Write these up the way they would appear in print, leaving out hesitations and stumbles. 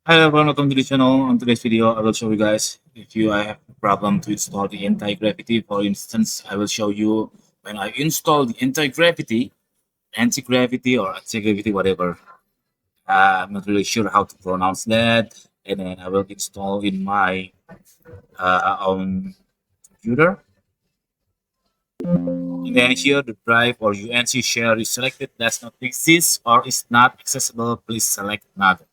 Hi everyone, welcome to the channel. On today's video, I will show you guys if you have a problem to install the anti-gravity. For instance, I will show you when I install the anti-gravity or anti-gravity, whatever. I'm not really sure how to pronounce that. And then I will install in my own computer. And then here the drive or UNC share is selected does not exist or is not accessible. Please select another.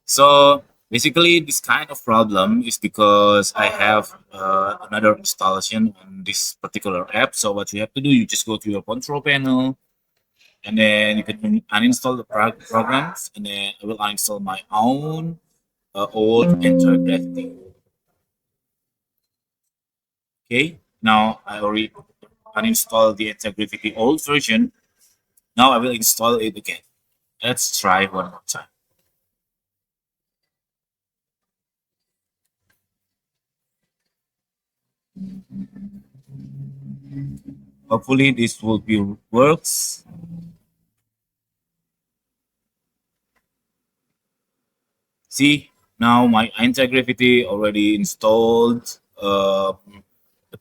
So basically, this kind of problem is because I have another installation on this particular app. So what you have to do, you just go to your control panel, and then you can uninstall the programs, and then I will uninstall my own old Antigravity. Okay, now I already uninstalled the Antigravity old version. Now I will install it again. Let's try one more time. Hopefully this will be works. See, now my Antigravity already installed the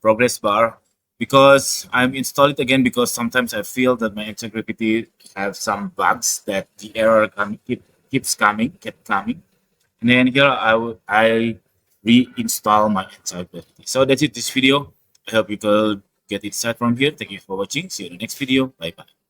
progress bar because I'm installed it again because sometimes I feel that my Antigravity have some bugs that the error kept coming. And then here I reinstall my Antigravity. So that's it this video. I hope you could get insight from here. Thank you for watching. See you in the next video. Bye bye.